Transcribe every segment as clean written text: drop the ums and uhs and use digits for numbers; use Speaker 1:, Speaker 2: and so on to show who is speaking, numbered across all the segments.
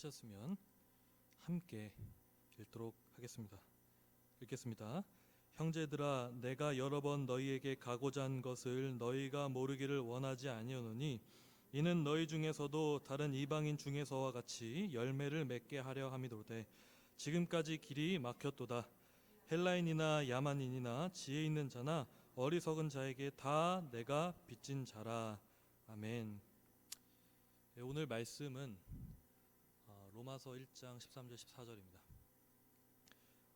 Speaker 1: 하셨으면 함께 읽도록 하겠습니다. 읽겠습니다. 형제들아, 내가 여러 번 너희에게 가고자 한 것을 너희가 모르기를 원하지 아니하노니 이는 너희 중에서도 다른 이방인 중에서와 같이 열매를 맺게 하려 함이로되 지금까지 길이 막혔도다. 헬라인이나 야만인이나 지혜 있는 자나 어리석은 자에게 다 내가 빚진 자라. 아멘. 오늘 말씀은 로마서 1장 13절 14절입니다.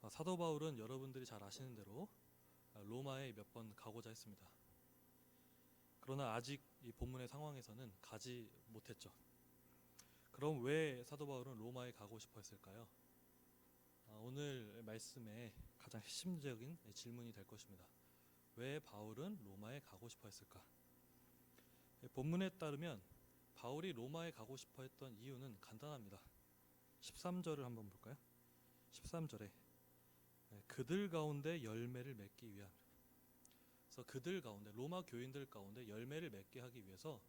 Speaker 1: 사도 바울은 여러분들이 잘 아시는 대로 로마에 몇 번 가고자 했습니다. 그러나 아직 이 본문의 상황에서는 가지 못했죠. 그럼 왜 사도 바울은 로마에 가고 싶어 했을까요? 오늘 말씀의 가장 핵심적인 질문이 될 것입니다. 왜 바울은 로마에 가고 싶어 했을까? 본문에 따르면 바울이 로마에 가고 싶어 했던 이유는 간단합니다. 13절을 한번 볼까요? 13절에 그들 가운데 열매를 맺기 위함. 그래서 그들 가운데, 로마 교인들 가운데 열매를 맺게 하기 위해서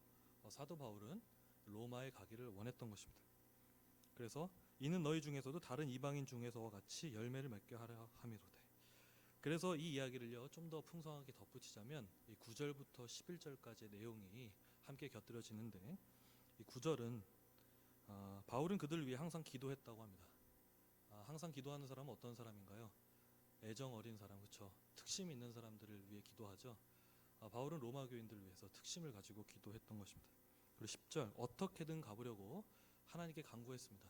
Speaker 1: 사도 바울은 로마에 가기를 원했던 것입니다. 그래서 이는 너희 중에서도 다른 이방인 중에서와 같이 열매를 맺게 하려 함이로되. 그래서 이 이야기를요 좀 더 풍성하게 덧붙이자면 이 9절부터 11절까지의 내용이 함께 곁들여지는데, 이 9절은 바울은 그들을 위해 항상 기도했다고 합니다. 항상 기도하는 사람은 어떤 사람인가요? 애정 어린 사람, 그렇죠? 특심 있는 사람들을 위해 기도하죠. 바울은 로마 교인들을 위해서 특심을 가지고 기도했던 것입니다. 그리고 10절, 어떻게든 가보려고 하나님께 간구했습니다.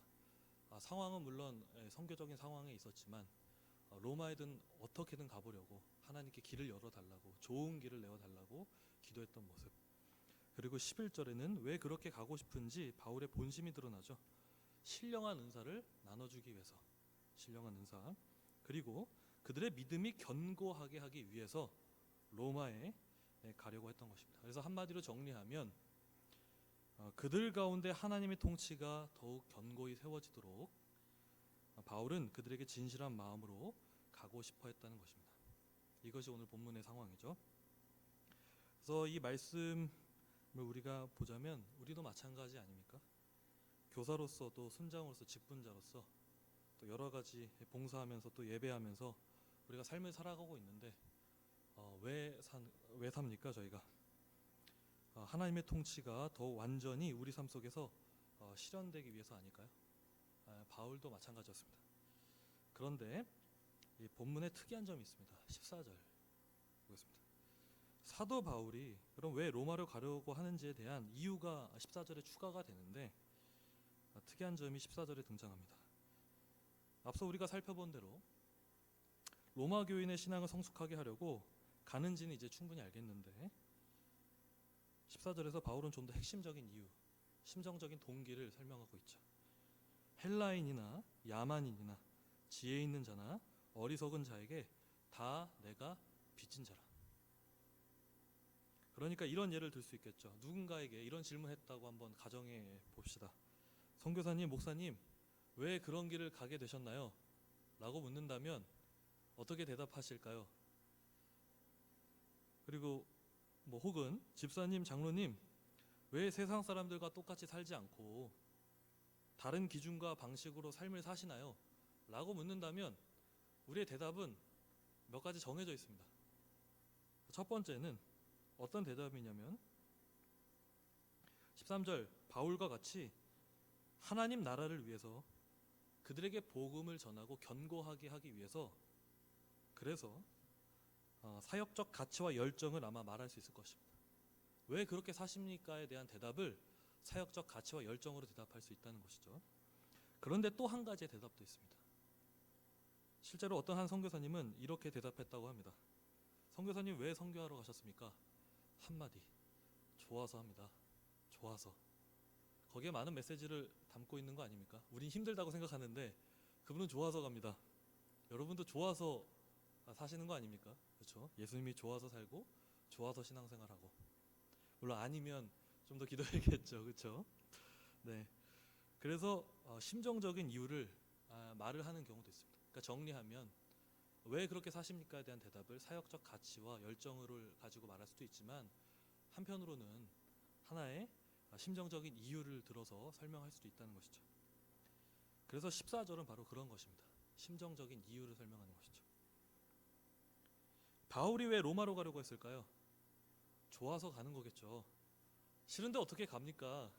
Speaker 1: 상황은 물론 선교적인 상황에 있었지만 로마에든 어떻게든 가보려고 하나님께 길을 열어달라고, 좋은 길을 내어달라고 기도했던 모습. 그리고 11절에는 왜 그렇게 가고 싶은지 바울의 본심이 드러나죠. 신령한 은사를 나눠주기 위해서, 신령한 은사, 그리고 그들의 믿음이 견고하게 하기 위해서 로마에 가려고 했던 것입니다. 그래서 한마디로 정리하면 그들 가운데 하나님의 통치가 더욱 견고히 세워지도록 바울은 그들에게 진실한 마음으로 가고 싶어 했다는 것입니다. 이것이 오늘 본문의 상황이죠. 그래서 이 말씀을 우리가 보자면 우리도 마찬가지 아닙니까? 교사로서, 또 순장으로서, 직분자로서, 또 여러 가지 봉사하면서 또 예배하면서 우리가 삶을 살아가고 있는데 왜 삽니까? 저희가 하나님의 통치가 더 완전히 우리 삶 속에서 실현되기 위해서 아닐까요? 바울도 마찬가지였습니다. 그런데 이 본문에 특이한 점이 있습니다. 14절 보겠습니다. 사도 바울이 그럼 왜 로마로 가려고 하는지에 대한 이유가 14절에 추가가 되는데, 특이한 점이 14절에 등장합니다. 앞서 우리가 살펴본 대로 로마 교인의 신앙을 성숙하게 하려고 가는지는 이제 충분히 알겠는데, 14절에서 바울은 좀 더 핵심적인 이유, 심정적인 동기를 설명하고 있죠. 헬라인이나 야만인이나 지혜 있는 자나 어리석은 자에게 다 내가 빚진 자라. 그러니까 이런 예를 들 수 있겠죠. 누군가에게 이런 질문했다고 한번 가정해 봅시다. 선교사님, 목사님, 왜 그런 길을 가게 되셨나요? 라고 묻는다면 어떻게 대답하실까요? 그리고 혹은 집사님, 장로님, 왜 세상 사람들과 똑같이 살지 않고 다른 기준과 방식으로 삶을 사시나요? 라고 묻는다면 우리의 대답은 몇 가지 정해져 있습니다. 첫 번째는 어떤 대답이냐면 13절, 바울과 같이 하나님 나라를 위해서 그들에게 복음을 전하고 견고하게 하기 위해서, 그래서 사역적 가치와 열정을 아마 말할 수 있을 것입니다. 왜 그렇게 사십니까에 대한 대답을 사역적 가치와 열정으로 대답할 수 있다는 것이죠. 그런데 또 한 가지의 대답도 있습니다. 실제로 어떤 한 선교사님은 이렇게 대답했다고 합니다. 선교사님, 왜 선교하러 가셨습니까? 한마디, 좋아서 합니다. 좋아서. 거기에 많은 메시지를 담고 있는 거 아닙니까? 우린 힘들다고 생각하는데 그분은 좋아서 갑니다. 여러분도 좋아서 사시는 거 아닙니까? 그렇죠? 예수님이 좋아서 살고 좋아서 신앙생활하고, 물론 아니면 좀 더 기도해야겠죠. 그렇죠? 네. 그래서 심정적인 이유를 말을 하는 경우도 있습니다. 그러니까 정리하면 왜 그렇게 사십니까에 대한 대답을 사역적 가치와 열정을 가지고 말할 수도 있지만, 한편으로는 하나의 심정적인 이유를 들어서 설명할 수도 있다는 것이죠. 그래서 14절은 바로 그런 것입니다. 심정적인 이유를 설명하는 것이죠. 바울이 왜 로마로 가려고 했을까요? 좋아서 가는 거겠죠. 싫은데 어떻게 갑니까?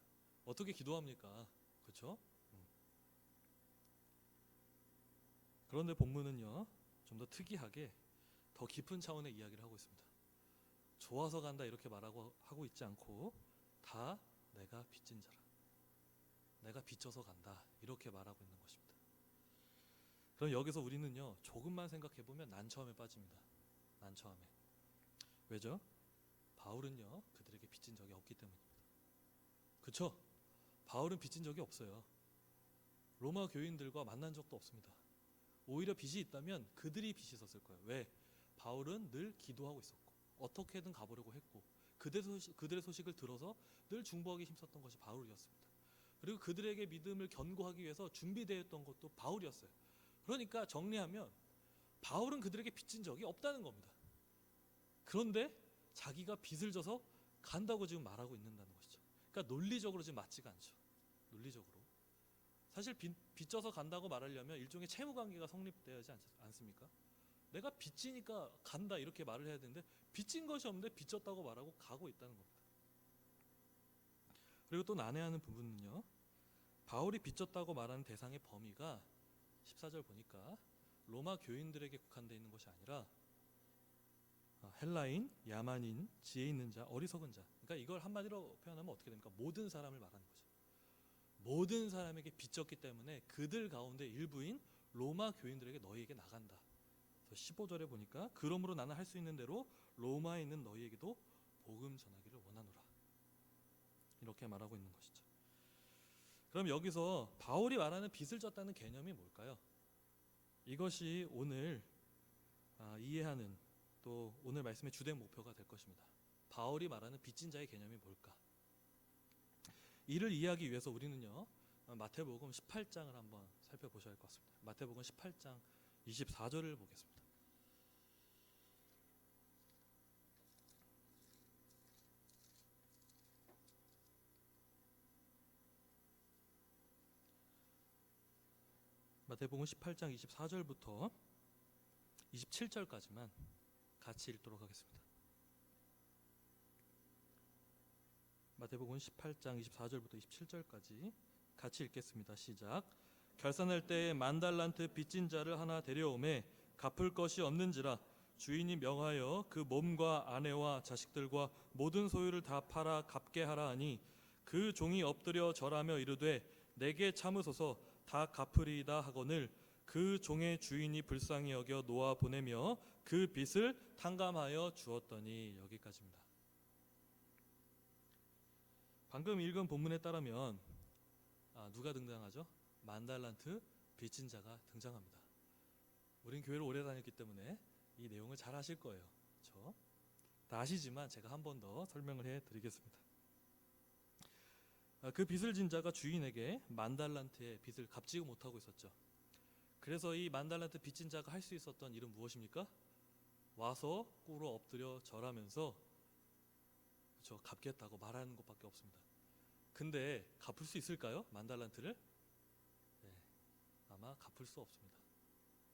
Speaker 1: 어떻게 기도합니까? 그렇죠? 그런데 본문은요, 좀 더 특이하게 더 깊은 차원의 이야기를 하고 있습니다. 좋아서 간다 이렇게 말하고 하고 있지 않고 다 내가 빚진 자라, 내가 빚져서 간다 이렇게 말하고 있는 것입니다. 그럼 여기서 우리는요, 조금만 생각해 보면 난처함에 빠집니다. 난처함에. 왜죠? 바울은요, 그들에게 빚진 적이 없기 때문입니다. 그렇죠? 바울은 빚진 적이 없어요. 로마 교인들과 만난 적도 없습니다. 오히려 빚이 있다면 그들이 빚이 있었을 거예요. 왜? 바울은 늘 기도하고 있었고 어떻게든 가보려고 했고 그들의 소식을 들어서 늘 중보하기 힘썼던 것이 바울이었습니다. 그리고 그들에게 믿음을 견고하기 위해서 준비되어 있던 것도 바울이었어요. 그러니까 정리하면 바울은 그들에게 빚진 적이 없다는 겁니다. 그런데 자기가 빚을 져서 간다고 지금 말하고 있는다는 것이죠. 그러니까 논리적으로 지금 맞지가 않죠. 논리적으로. 사실 빚져서 간다고 말하려면 일종의 채무관계가 성립되어야지 않습니까? 내가 빚지니까 간다 이렇게 말을 해야 되는데 빚진 것이 없는데 빚졌다고 말하고 가고 있다는 겁니다. 그리고 또 난해하는 부분은요, 바울이 빚졌다고 말하는 대상의 범위가 14절 보니까 로마 교인들에게 국한되어 있는 것이 아니라 헬라인, 야만인, 지혜 있는 자, 어리석은 자. 그러니까 이걸 한마디로 표현하면 어떻게 됩니까? 모든 사람을 말하는 거죠. 모든 사람에게 빚졌기 때문에 그들 가운데 일부인 로마 교인들에게 너희에게 나간다. 15절에 보니까 그러므로 나는 할 수 있는 대로 로마에 있는 너희에게도 복음 전하기를 원하노라. 이렇게 말하고 있는 것이죠. 그럼 여기서 바울이 말하는 빚을 졌다는 개념이 뭘까요? 이것이 오늘 이해하는 또 오늘 말씀의 주된 목표가 될 것입니다. 바울이 말하는 빚진 자의 개념이 뭘까? 이를 이해하기 위해서 우리는요, 마태복음 18장을 한번 살펴보셔야 할 것 같습니다. 마태복음 18장 24절을 보겠습니다. 마태복음 18장 24절부터 27절까지만 같이 읽도록 하겠습니다. 마태복음 18장 24절부터 27절까지 같이 읽겠습니다. 시작. 결산할 때에 10,000달란트 빚진 자를 하나 데려오매 갚을 것이 없는지라 주인이 명하여 그 몸과 아내와 자식들과 모든 소유를 다 팔아 갚게 하라 하니 그 종이 엎드려 절하며 이르되 내게 참으소서 다 갚으리이다 하거늘 그 종의 주인이 불쌍히 여겨 놓아 보내며 그 빚을 탕감하여 주었더니. 여기까지입니다. 방금 읽은 본문에 따르면 누가 등장하죠? 10,000달란트 빚진 자가 등장합니다. 우린 교회를 오래 다녔기 때문에 이 내용을 잘 아실 거예요. 그렇죠? 다 아시지만 제가 한 번 더 설명을 해드리겠습니다. 그 빚을 진 자가 주인에게 10,000달란트의 빚을 갚지 못하고 있었죠. 그래서 이 10,000달란트 빚진 자가 할 수 있었던 일은 무엇입니까? 와서 꿇어 엎드려 절하면서 그렇죠, 갚겠다고 말하는 것밖에 없습니다. 근데 갚을 수 있을까요? 10,000달란트를? 네, 아마 갚을 수 없습니다.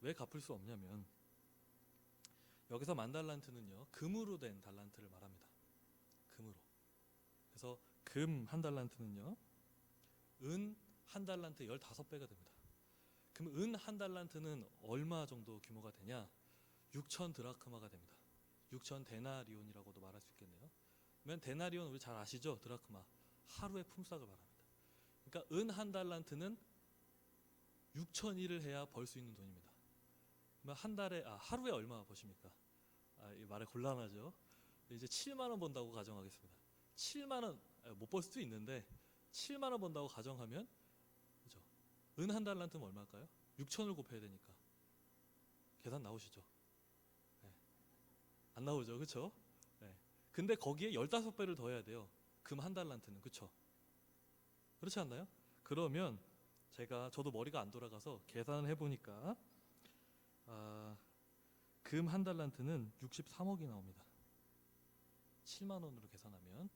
Speaker 1: 왜 갚을 수 없냐면 여기서 10,000달란트는요, 금으로 된 달란트를 말합니다. 금으로. 그래서 금 1달란트는요, 은 1달란트 15배가 됩니다. 그럼 은 1달란트는 얼마 정도 규모가 되냐? 6천 드라크마가 됩니다. 6천 데나리온이라고도 말할 수 있겠네요. 그러면 데나리온 우리 잘 아시죠? 드라크마. 하루의 품삯을 말합니다. 그러니까 은 1달란트는 6,000일을 해야 벌 수 있는 돈입니다. 그러면 한 달에 하루에 얼마 버십니까? 이 말에 곤란하죠. 이제 7만 원 번다고 가정하겠습니다. 7만 원 못 벌 수도 있는데 7만 원 번다고 가정하면 그죠? 은 1달란트는 얼마일까요? 6,000을 곱해야 되니까 계산 나오시죠? 네. 안 나오죠, 그렇죠? 네. 근데 거기에 15배를 더해야 돼요. 금 1달란트는, 그렇죠? 그렇지 않나요? 그러면 저도 머리가 안 돌아가서 계산을 해보니까 금 1달란트는 63억이 나옵니다. 7만 원으로 계산하면.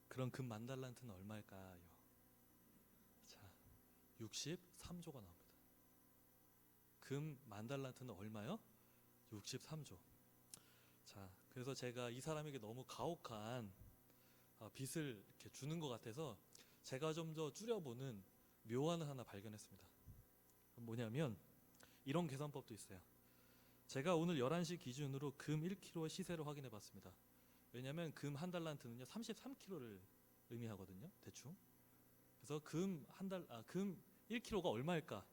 Speaker 1: 그럼 금 10,000달란트는 얼마일까요? 자, 63 63조가 나옵니다. 금 10,000달란트는 얼마요? 63조. 자, 그래서 제가 이 사람에게 너무 가혹한 빚을 이렇게 주는 것 같아서 제가 좀 더 줄여보는 묘안을 하나 발견했습니다. 뭐냐면 이런 계산법도 있어요. 제가 오늘 11시 기준으로 금 1kg의 시세를 확인해 봤습니다. 왜냐하면 금 1달란트는요 33kg를 의미하거든요, 대충. 그래서 금 1kg가 얼마일까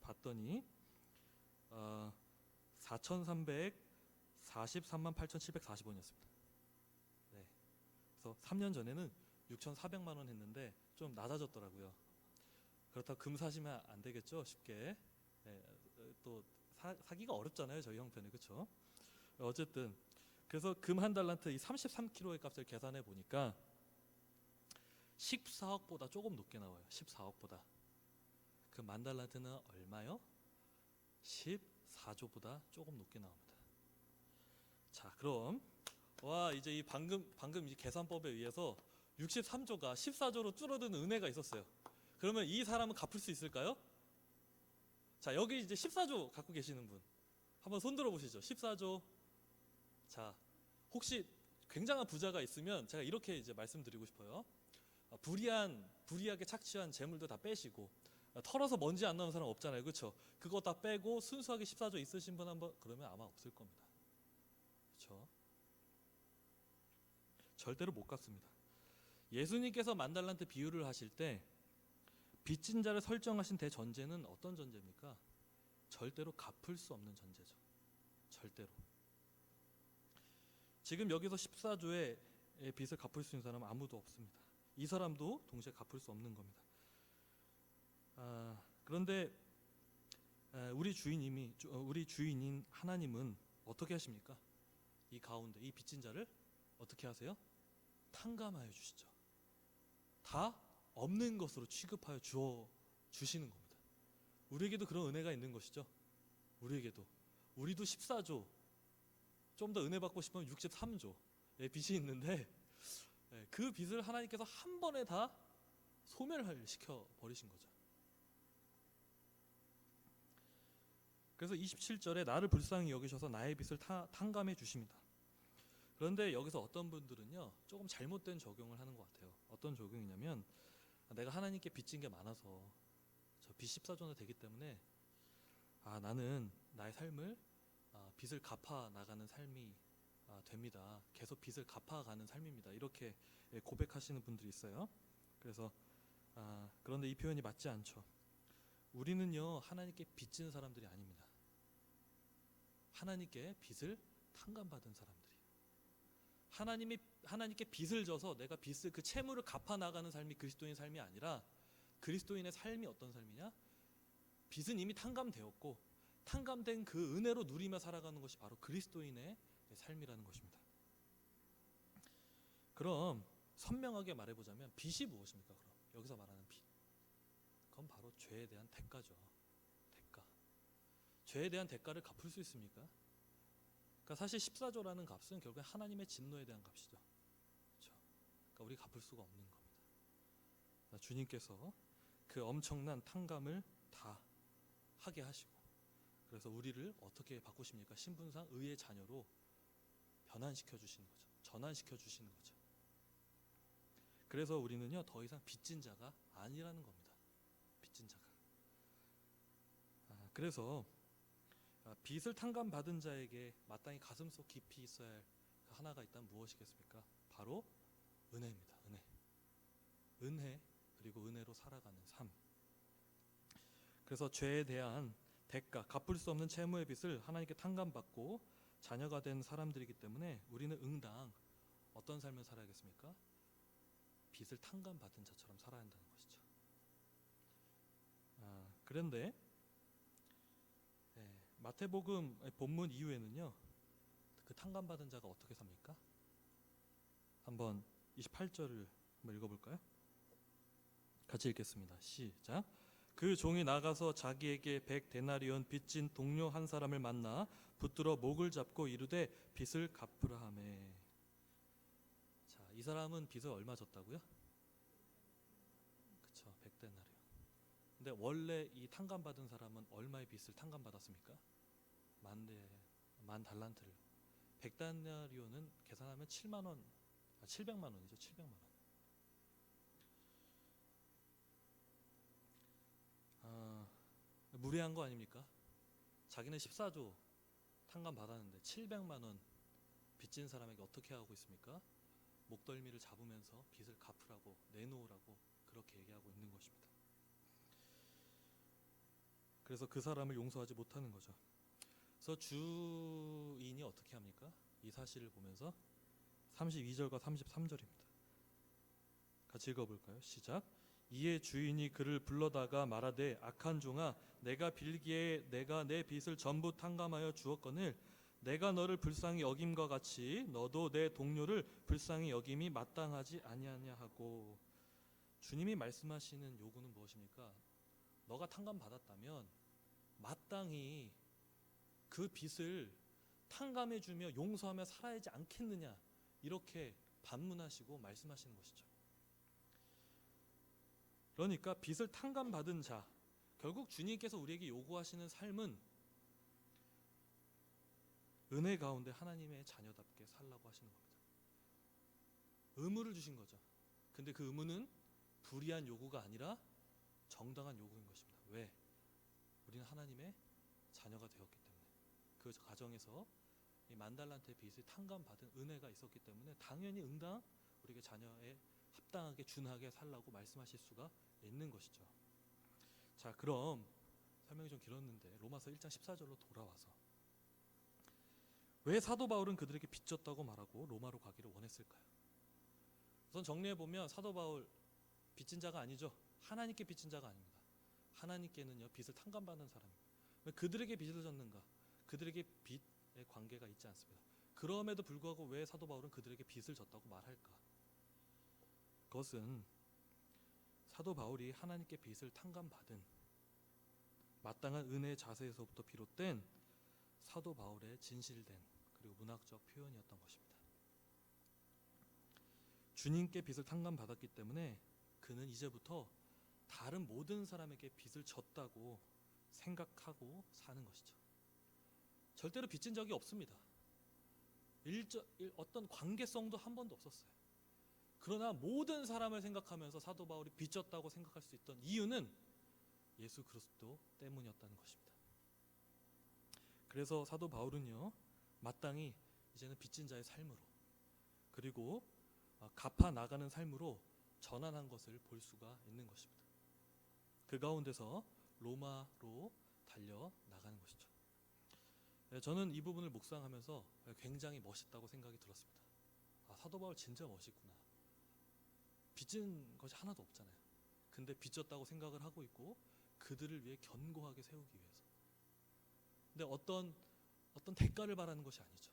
Speaker 1: 봤더니 4,343만 8,740원이었습니다. 네. 그래서 3년 전에는 6,400만 원 했는데 좀 낮아졌더라고요. 그렇다고 금 사시면 안 되겠죠, 쉽게. 네. 또 사기가 어렵잖아요, 저희 형편에. 그렇죠? 어쨌든 그래서 금 1달란트 이 33kg의 값을 계산해 보니까 14억보다 조금 높게 나와요. 14억보다. 그 10,000달란트는 얼마요? 14조보다 조금 높게 나옵니다. 자, 그럼 이제 이 방금 이 계산법에 의해서 63조가 14조로 줄어드는 은혜가 있었어요. 그러면 이 사람은 갚을 수 있을까요? 자, 여기 이제 14조 갖고 계시는 분 한번 손 들어 보시죠. 14조. 자, 혹시 굉장한 부자가 있으면 제가 이렇게 이제 말씀드리고 싶어요. 불이하게 착취한 재물도 다 빼시고 털어서 먼지 안 나는 사람 없잖아요, 그렇죠? 그거 다 빼고 순수하게 14조 있으신 분 한번 그러면 아마 없을 겁니다, 그렇죠? 절대로 못 갚습니다. 예수님께서 10,000달란트 비유를 하실 때 빚진 자를 설정하신 대전제는 어떤 전제입니까? 절대로 갚을 수 없는 전제죠. 절대로. 지금 여기서 14조의 빚을 갚을 수 있는 사람은 아무도 없습니다. 이 사람도 동시에 갚을 수 없는 겁니다. 그런데 우리 주인인 하나님은 어떻게 하십니까? 이 가운데 이 빚진 자를 어떻게 하세요? 탕감하여 주시죠. 다 없는 것으로 취급하여 주시는 겁니다. 우리에게도 그런 은혜가 있는 것이죠. 우리도 14조, 좀 더 은혜 받고 싶으면 63조의 빚이 있는데 그 빚을 하나님께서 한 번에 다 소멸시켜 버리신 거죠. 그래서 27절에 나를 불쌍히 여기셔서 나의 빚을 탕감해 주십니다. 그런데 여기서 어떤 분들은요 조금 잘못된 적용을 하는 것 같아요. 어떤 적용이냐면 내가 하나님께 빚진 게 많아서 저 빚 14조나 되기 때문에 나는 나의 삶을 빚을 갚아 나가는 삶이 됩니다. 계속 빚을 갚아가는 삶입니다. 이렇게 고백하시는 분들이 있어요. 그래서 그런데 이 표현이 맞지 않죠. 우리는요 하나님께 빚진 사람들이 아닙니다. 하나님께 빚을 탕감받은 사람들이에요. 하나님께 빚을 져서 내가 그 채무를 갚아 나가는 삶이 그리스도인 삶이 아니라 그리스도인의 삶이 어떤 삶이냐? 빚은 이미 탕감되었고 탕감된 그 은혜로 누리며 살아가는 것이 바로 그리스도인의 삶이라는 것입니다. 그럼 선명하게 말해보자면 빚이 무엇입니까? 그럼 여기서 말하는 빚, 그건 바로 죄에 대한 대가죠. 대가. 죄에 대한 대가를 갚을 수 있습니까? 그러니까 사실 14조라는 값은 결국에 하나님의 진노에 대한 값이죠. 그렇죠? 그러니까 우리 갚을 수가 없는 겁니다. 주님께서 그 엄청난 탕감을 다 하게 하시고, 그래서 우리를 어떻게 바꾸십니까? 신분상 의의 자녀로 변환시켜 주시는 거죠. 전환시켜 주시는 거죠. 그래서 우리는요 더 이상 빚진 자가 아니라는 겁니다. 빚진 자가. 그래서 빚을 탕감받은 자에게 마땅히 가슴속 깊이 있어야 할 하나가 있다면 무엇이겠습니까? 바로 은혜입니다. 은혜 그리고 은혜로 살아가는 삶. 그래서 죄에 대한 대가, 갚을 수 없는 채무의 빚을 하나님께 탕감받고 자녀가 된 사람들이기 때문에 우리는 응당 어떤 삶을 살아야겠습니까? 빚을 탕감받은 자처럼 살아야 한다는 것이죠. 그런데 마태복음 본문 이후에는요 그 탕감받은 자가 어떻게 삽니까? 한번 28절을 한번 읽어볼까요? 같이 읽겠습니다. 시작. 그 종이 나가서 자기에게 100데나리온 빚진 동료 한 사람을 만나 붙들어 목을 잡고 이르되 빚을 갚으라 하매. 자, 이 사람은 빚을 얼마 졌다고요? 그쵸, 100데나리온. 근데 원래 이 탕감받은 사람은 얼마의 빚을 탕감받았습니까? 만 달란트를. 100다나리온은 계산하면 700만 원이죠. 700만 원. 무례한 거 아닙니까? 자기는 14조 탕감 받았는데 700만 원 빚진 사람에게 어떻게 하고 있습니까? 목덜미를 잡으면서 빚을 갚으라고, 내놓으라고 그렇게 얘기하고 있는 것입니다. 그래서 그 사람을 용서하지 못하는 거죠. 그래서 주인이 어떻게 합니까? 이 사실을 보면서 32절과 33절입니다. 같이 읽어볼까요? 시작. 이에 주인이 그를 불러다가 말하되 악한 종아, 내가 빌기에 내가 내 빚을 전부 탕감하여 주었거늘 내가 너를 불쌍히 여김과 같이 너도 내 동료를 불쌍히 여김이 마땅하지 아니하냐 하고. 주님이 말씀하시는 요구는 무엇입니까? 너가 탕감 받았다면 마땅히 그 빚을 탕감해주며 용서하며 살아야지 않겠느냐, 이렇게 반문하시고 말씀하시는 것이죠. 그러니까 빚을 탕감받은 자, 결국 주님께서 우리에게 요구하시는 삶은 은혜 가운데 하나님의 자녀답게 살라고 하시는 겁니다. 의무를 주신 거죠. 근데 그 의무는 불의한 요구가 아니라 정당한 요구인 것입니다. 왜? 우리는 하나님의 자녀가 되었기 때문에. 그 가정에서 이 만달란트의 빚을 탕감받은 은혜가 있었기 때문에 당연히 응당 우리에게 자녀에 합당하게 준하게 살라고 말씀하실 수가 있는 것이죠. 자, 그럼 설명이 좀 길었는데 로마서 1장 14절로 돌아와서 왜 사도 바울은 그들에게 빚졌다고 말하고 로마로 가기를 원했을까요? 우선 정리해보면 사도 바울 빚진 자가 아니죠. 하나님께 빚진 자가 아닙니다. 하나님께는요 빚을 탕감받는 사람입니다. 왜 그들에게 빚을 졌는가? 그들에게 빚의 관계가 있지 않습니다. 그럼에도 불구하고 왜 사도 바울은 그들에게 빚을 졌다고 말할까? 그것은 사도 바울이 하나님께 빚을 탕감받은 마땅한 은혜의 자세에서부터 비롯된 사도 바울의 진실된 그리고 문학적 표현이었던 것입니다. 주님께 빚을 탕감받았기 때문에 그는 이제부터 다른 모든 사람에게 빚을 졌다고 생각하고 사는 것이죠. 절대로 빚진 적이 없습니다. 어떤 관계성도 한 번도 없었어요. 그러나 모든 사람을 생각하면서 사도 바울이 빚졌다고 생각할 수 있던 이유는 예수 그리스도 때문이었다는 것입니다. 그래서 사도 바울은요 마땅히 이제는 빚진 자의 삶으로 그리고 갚아 나가는 삶으로 전환한 것을 볼 수가 있는 것입니다. 그 가운데서 로마로 달려 나가는 것이죠. 저는 이 부분을 묵상하면서 굉장히 멋있다고 생각이 들었습니다. 사도 바울 진짜 멋있구나. 빚진 것이 하나도 없잖아요. 근데 빚졌다고 생각을 하고 있고 그들을 위해 견고하게 세우기 위해서. 근데 어떤 대가를 바라는 것이 아니죠.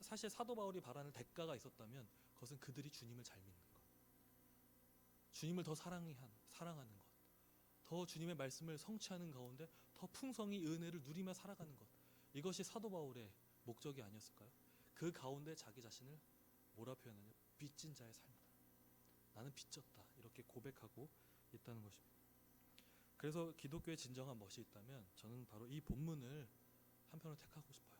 Speaker 1: 사실 사도 바울이 바라는 대가가 있었다면 그것은 그들이 주님을 잘 믿는 것, 주님을 더 사랑하는 것, 더 주님의 말씀을 성취하는 가운데 더 풍성히 은혜를 누리며 살아가는 것, 이것이 사도 바울의 목적이 아니었을까요? 그 가운데 자기 자신을 뭐라 표현하냐? 빚진 자의 삶이다. 나는 빚졌다. 이렇게 고백하고 있다는 것입니다. 그래서 기독교의 진정한 멋이 있다면 저는 바로 이 본문을 한편으로 택하고 싶어요.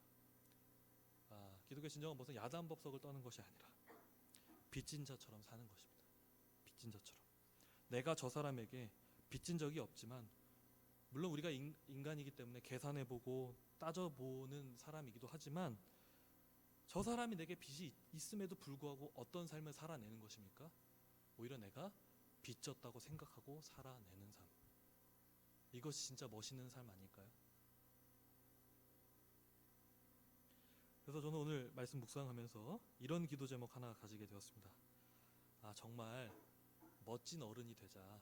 Speaker 1: 기독교의 진정한 멋은 야단법석을 떠는 것이 아니라 빚진 자처럼 사는 것입니다. 빚진 자처럼. 내가 저 사람에게 빚진 적이 없지만 물론 우리가 인간이기 때문에 계산해보고 따져보는 사람이기도 하지만 저 사람이 내게 빚이 있음에도 불구하고 어떤 삶을 살아내는 것입니까? 오히려 내가 빚졌다고 생각하고 살아내는 삶. 이것이 진짜 멋있는 삶 아닐까요? 그래서 저는 오늘 말씀 묵상하면서 이런 기도 제목 하나 가지게 되었습니다. 정말 멋진 어른이 되자.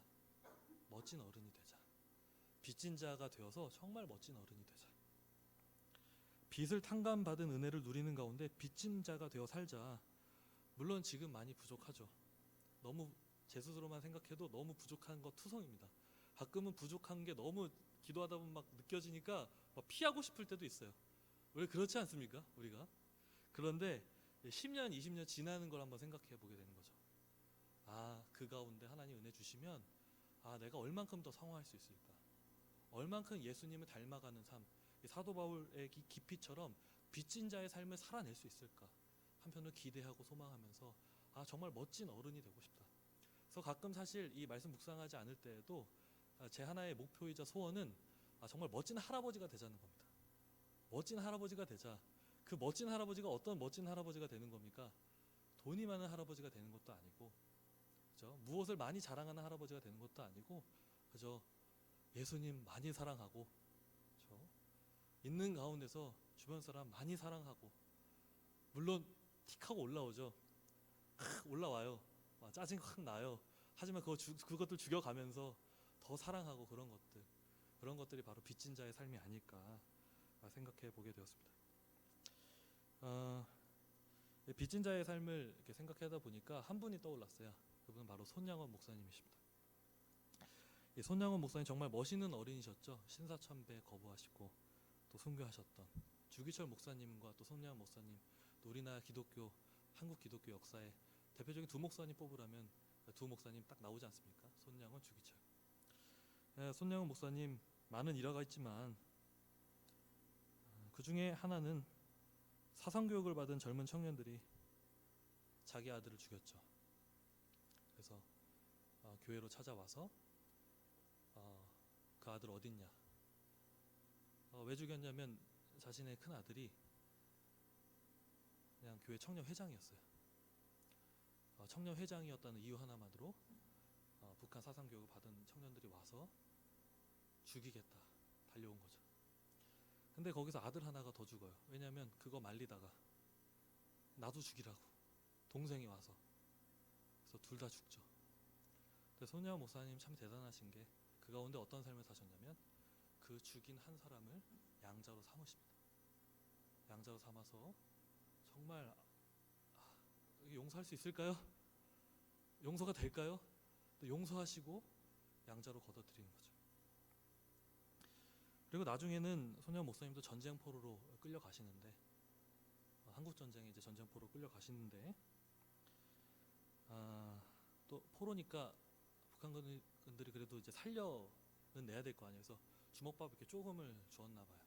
Speaker 1: 멋진 어른이 되자. 빚진 자가 되어서 정말 멋진 어른이 되자. 빚을 탕감받은 은혜를 누리는 가운데 빚진 자가 되어 살자. 물론 지금 많이 부족하죠. 너무 제 스스로만 생각해도 너무 부족한 것 투성입니다. 가끔은 부족한 게 너무 기도하다 보면 막 느껴지니까 막 피하고 싶을 때도 있어요. 원래 그렇지 않습니까? 우리가. 그런데 10년, 20년 지나는 걸 한번 생각해 보게 되는 거죠. 그 가운데 하나님 은혜 주시면 내가 얼만큼 더 성화할 수 있을까? 얼만큼 예수님을 닮아가는 삶, 이 사도 바울의 깊이처럼 빚진 자의 삶을 살아낼 수 있을까? 한편으로 기대하고 소망하면서 정말 멋진 어른이 되고 싶다. 그래서 가끔 사실 이 말씀 묵상하지 않을 때에도 제 하나의 목표이자 소원은 정말 멋진 할아버지가 되자는 겁니다. 멋진 할아버지가 되자. 그 멋진 할아버지가 어떤 멋진 할아버지가 되는 겁니까? 돈이 많은 할아버지가 되는 것도 아니고, 그죠? 무엇을 많이 자랑하는 할아버지가 되는 것도 아니고, 그저 예수님 많이 사랑하고, 그죠? 있는 가운데서 주변 사람 많이 사랑하고, 물론 틱하고 올라오죠. 올라와요. 짜증 확 나요. 하지만 그것들 죽여가면서 더 사랑하고 그런 것들이 바로 빚진 자의 삶이 아닐까 생각해 보게 되었습니다. 빚진 자의 삶을 이렇게 생각하다 보니까 한 분이 떠올랐어요. 그분은 바로 손양원 목사님이십니다. 이 손양원 목사님 정말 멋있는 어린이셨죠. 신사참배 거부하시고 또 순교하셨던 주기철 목사님과 또 손양원 목사님, 또 우리나라 기독교, 한국 기독교 역사에 대표적인 두 목사님 뽑으라면 두 목사님 딱 나오지 않습니까? 손양원, 주기철. 손양원 목사님 많은 일화가 있지만 그 중에 하나는 사상교육을 받은 젊은 청년들이 자기 아들을 죽였죠. 그래서 교회로 찾아와서 그 아들 어딨냐? 왜 죽였냐면 자신의 큰 아들이 그냥 교회 청년 회장이었어요. 청년 회장이었다는 이유 하나만으로 북한 사상교육을 받은 청년들이 와서 죽이겠다 달려온 거죠. 근데 거기서 아들 하나가 더 죽어요. 왜냐하면 그거 말리다가 나도 죽이라고 동생이 와서, 그래서 둘 다 죽죠. 근데 손양 목사님 참 대단하신 게 그 가운데 어떤 삶을 사셨냐면 그 죽인 한 사람을 양자로 삼으십니다. 양자로 삼아서 정말 용서할 수 있을까요? 용서가 될까요? 용서하시고 양자로 걷어들이는 거죠. 그리고 나중에는 손양 목사님도 전쟁 포로로 끌려가시는데, 한국 전쟁에 이제 전쟁 포로 끌려가시는데, 또 포로니까 북한군들이 그래도 이제 살려는 내야 될 거 아니에요. 그래서 주먹밥 이렇게 조금을 주었나 봐요.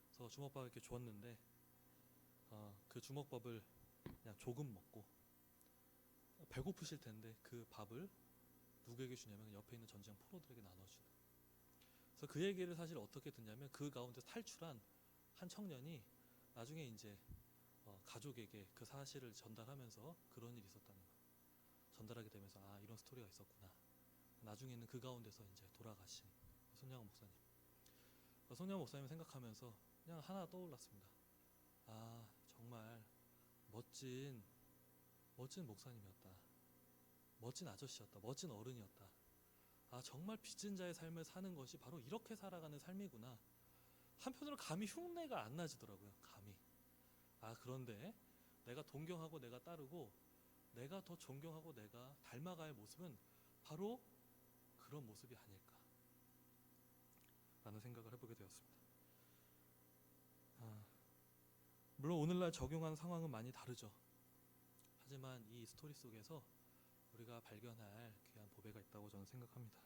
Speaker 1: 그래서 주먹밥 이렇게 주었는데 그 주먹밥을 그냥 조금 먹고 배고프실 텐데 그 밥을 누구에게 주냐면 옆에 있는 전쟁 포로들에게 나눠주는. 그래서 그 얘기를 사실 어떻게 듣냐면 그 가운데 탈출한 한 청년이 나중에 이제 가족에게 그 사실을 전달하면서 그런 일이 있었다는 거예요. 전달하게 되면서 이런 스토리가 있었구나. 나중에는 그 가운데서 이제 돌아가신 손양원 목사님. 손양원 목사님 생각하면서 그냥 하나 떠올랐습니다. 정말 멋진 목사님이었다. 멋진 아저씨였다. 멋진 어른이었다. 정말 빚진 자의 삶을 사는 것이 바로 이렇게 살아가는 삶이구나. 한편으로 감히 흉내가 안 나지더라고요. 감히. 그런데 내가 동경하고 내가 따르고 내가 더 존경하고 내가 닮아갈 모습은 바로 그런 모습이 아닐까 라는 생각을 해보게 되었습니다. 물론 오늘날 적용한 상황은 많이 다르죠. 하지만 이 스토리 속에서 우리가 발견할 귀한 보배가 있다고 저는 생각합니다.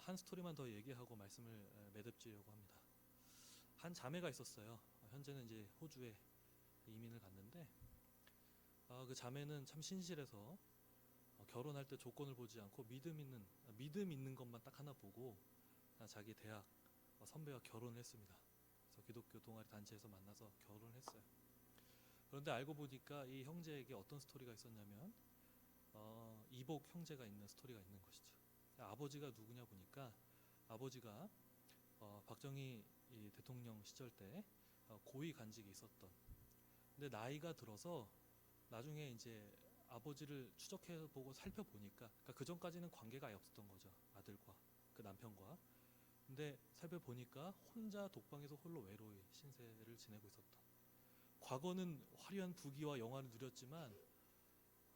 Speaker 1: 한 스토리만 더 얘기하고 말씀을 매듭지려고 합니다. 한 자매가 있었어요. 현재는 이제 호주에 이민을 갔는데 그 자매는 참 신실해서 결혼할 때 조건을 보지 않고 믿음 있는 것만 딱 하나 보고 자기 대학 선배와 결혼을 했습니다. 그래서 기독교 동아리 단체에서 만나서 결혼을 했어요. 그런데 알고 보니까 이 형제에게 어떤 스토리가 있었냐면 이복 형제가 있는 스토리가 있는 것이죠. 아버지가 누구냐 보니까 아버지가 박정희 대통령 시절 때 고위 간직이 있었던, 근데 나이가 들어서 나중에 이제 아버지를 추적해보고 살펴보니까, 그러니까 그 전까지는 관계가 아예 없었던 거죠. 아들과 그 남편과. 근데 살펴보니까 혼자 독방에서 홀로 외로이 신세를 지내고 있었던, 과거는 화려한 부귀와 영화를 누렸지만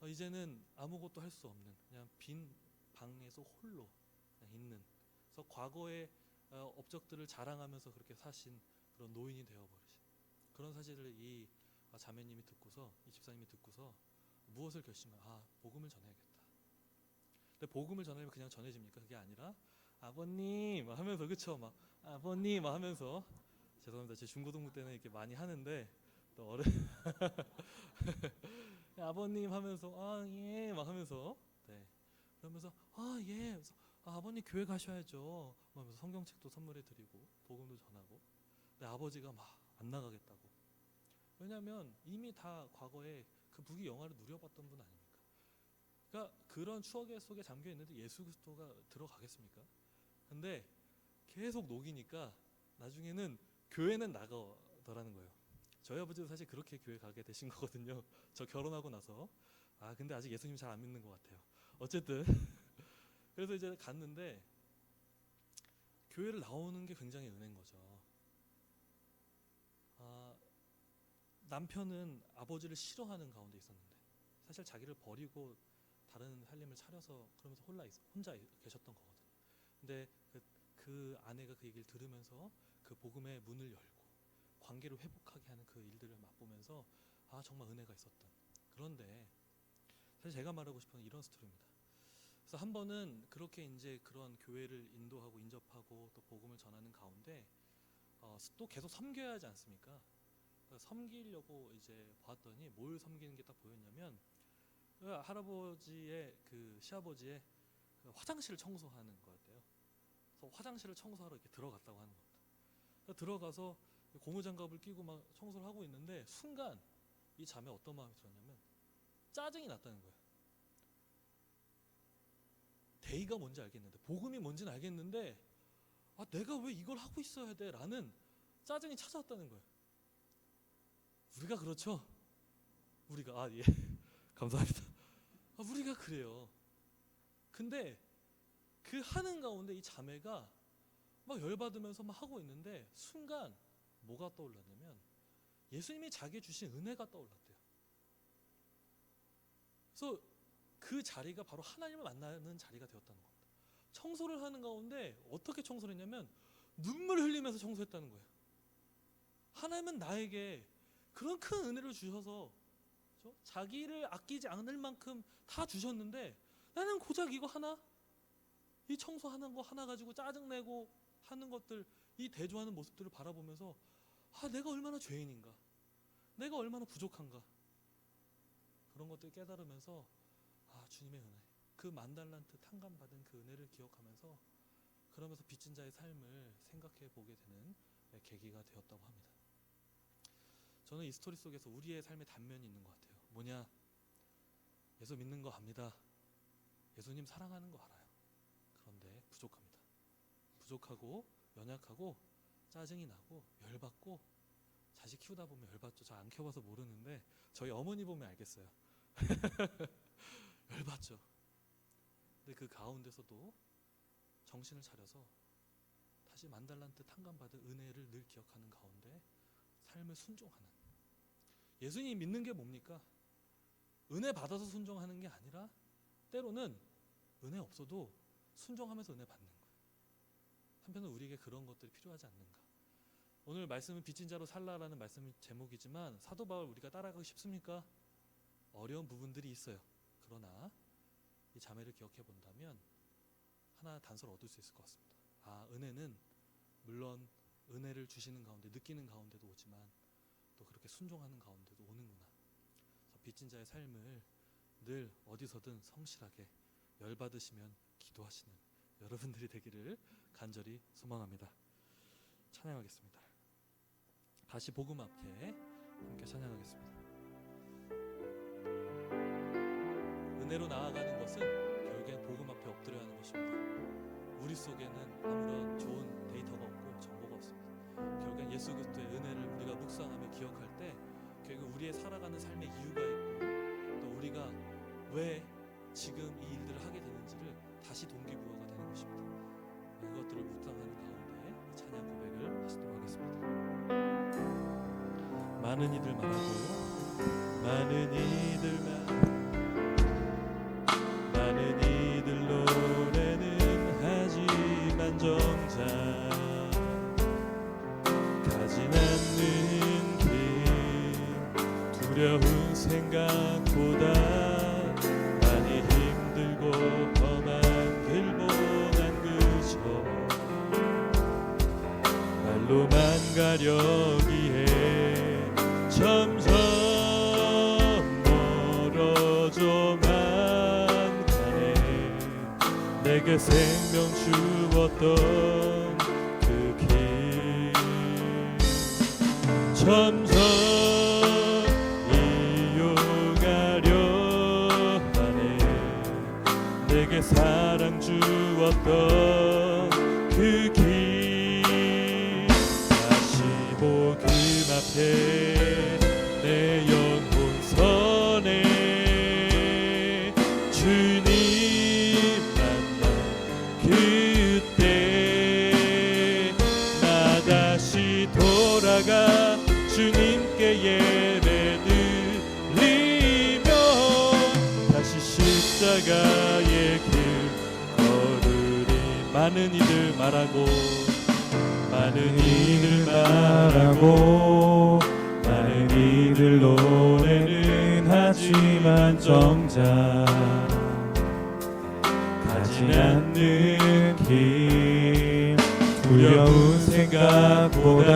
Speaker 1: 이제는 아무것도 할 수 없는 그냥 빈 방에서 홀로 그냥 있는, 그래서 과거의 업적들을 자랑하면서 그렇게 사신 그런 노인이 되어버리신 그런 사실을 이 자매님이 듣고서, 이 집사님이 듣고서 무엇을 결심한? 복음을 전해야겠다. 근데 복음을 전하면 그냥 전해집니까? 그게 아니라 아버님 막 하면서, 그쵸? 막 아버님 막 하면서, 죄송합니다. 제 중고등부 때는 이렇게 많이 하는데 또 아버님 하면서 예 막 하면서, 네, 그러면서 예, 그래서 아버님 교회 가셔야죠 하면서 성경책도 선물해 드리고 복음도 전하고. 근데 아버지가 막 안 나가겠다고. 왜냐하면 이미 다 과거에 그 부귀 영화를 누려봤던 분 아닙니까? 그러니까 그런 추억 속에 잠겨 있는데 예수 그리스도가 들어가겠습니까? 근데 계속 녹이니까 나중에는 교회는 나가더라는 거예요. 저희 아버지도 사실 그렇게 교회 가게 되신 거거든요. 저 결혼하고 나서. 근데 아직 예수님 잘 안 믿는 것 같아요. 어쨌든 그래서 이제 갔는데 교회를 나오는 게 굉장히 은혜인 거죠. 남편은 아버지를 싫어하는 가운데 있었는데 사실 자기를 버리고 다른 살림을 차려서 그러면서 혼자 계셨던 거거든요. 근데 그 아내가 그 얘기를 들으면서 그 복음의 문을 열고 관계를 회복하게 하는 그 일들을 맛보면서 정말 은혜가 있었던. 그런데 사실 제가 말하고 싶은 건 이런 스토리입니다. 그래서 한 번은 그렇게 이제 그런 교회를 인도하고 인접하고 또 복음을 전하는 가운데 또 계속 섬겨야 하지 않습니까? 섬기려고 이제 봤더니 뭘 섬기는 게 딱 보였냐면 할아버지의 그 시아버지의 그 화장실을 청소하는 거였대요. 그래서 화장실을 청소하러 이렇게 들어갔다고 하는 겁니다. 들어가서 고무장갑을 끼고 막 청소를 하고 있는데 순간 이 자매 어떤 마음이 들었냐면 짜증이 났다는 거예요. 대의가 뭔지 알겠는데, 복음이 뭔지는 알겠는데 내가 왜 이걸 하고 있어야 돼? 라는 짜증이 찾아왔다는 거예요. 우리가 그렇죠? 우리가 예 감사합니다. 우리가 그래요. 근데 그 하는 가운데 이 자매가 막 열받으면서 막 하고 있는데 순간 뭐가 떠올랐냐면 예수님이 자기에 주신 은혜가 떠올랐대요. 그래서 그 자리가 바로 하나님을 만나는 자리가 되었다는 겁니다. 청소를 하는 가운데 어떻게 청소를 했냐면 눈물을 흘리면서 청소했다는 거예요. 하나님은 나에게 그런 큰 은혜를 주셔서 자기를 아끼지 않을 만큼 다 주셨는데 나는 고작 이거 하나? 이 청소하는 거 하나 가지고 짜증내고 하는 것들, 이 대조하는 모습들을 바라보면서 내가 얼마나 죄인인가, 내가 얼마나 부족한가, 그런 것들을 깨달으면서 주님의 은혜, 그 10,000달란트 탕감받은 그 은혜를 기억하면서 그러면서 빚진 자의 삶을 생각해 보게 되는 계기가 되었다고 합니다. 저는 이 스토리 속에서 우리의 삶의 단면이 있는 것 같아요. 뭐냐? 예수 믿는 거 압니다. 예수님 사랑하는 거 알아요. 그런데 부족합니다. 부족하고 연약하고 짜증이 나고 열받고, 자식 키우다 보면 열받죠. 저 안 키워봐서 모르는데 저희 어머니 보면 알겠어요. 열받죠. 근데 그 가운데서도 정신을 차려서 다시 10,000달란트 탕감받은 은혜를 늘 기억하는 가운데 삶을 순종하는. 예수님 믿는 게 뭡니까? 은혜 받아서 순종하는 게 아니라 때로는 은혜 없어도 순종하면서 은혜 받는 거예요. 한편은 우리에게 그런 것들이 필요하지 않는가. 오늘 말씀은 빚진 자로 살라라는 말씀이 제목이지만 사도 바울 우리가 따라가기 쉽습니까? 어려운 부분들이 있어요. 그러나 이 자매를 기억해 본다면 하나 단서를 얻을 수 있을 것 같습니다. 은혜는 물론 은혜를 주시는 가운데 느끼는 가운데도 오지만 또 그렇게 순종하는 가운데도 오는구나. 그래서 빚진 자의 삶을 늘 어디서든 성실하게 열받으시면 기도하시는 여러분들이 되기를 간절히 소망합니다. 찬양하겠습니다. 다시 복음 앞에 함께 찬양하겠습니다. 은혜로 나아가는 것은 결국엔 복음 앞에 엎드려 하는 것입니다. 우리 속에는 아무런 좋은 데이터가 없고 정보가 없습니다. 결국엔 예수 그리스도의 은혜를 우리가 묵상하며 기억할 때 결국 우리의 살아가는 삶의 이유가 있고 또 우리가 왜 지금 이 일들을 하게 되는지를 다시 동기부여가 되는 것입니다. 그것들을 묵상하는 가운데 이 찬양 고백을 하시도록 하겠습니다. 많은 이들 말하고 많은 이들만 많은 이들 노래는 하지만 정작 가진 않는 길 두려운 생각보다 많이 힘들고 험한 길로만 가려기에 점점 멀어져만 가네. 내게 생명 주었던 그 길 점점 이용하려 하네. 내게 사랑 주었던 그 길 다시 복음 앞에 내 영혼 서네. 주님 만나 그때 나 다시 돌아가 주님께 예배 드리며 다시 십자가의 길 걸으리. 많은 이들 말하고 많은 이들 말하고 많은 이들 노래는 하지만 정작 가지 않는 길 두려운 생각보다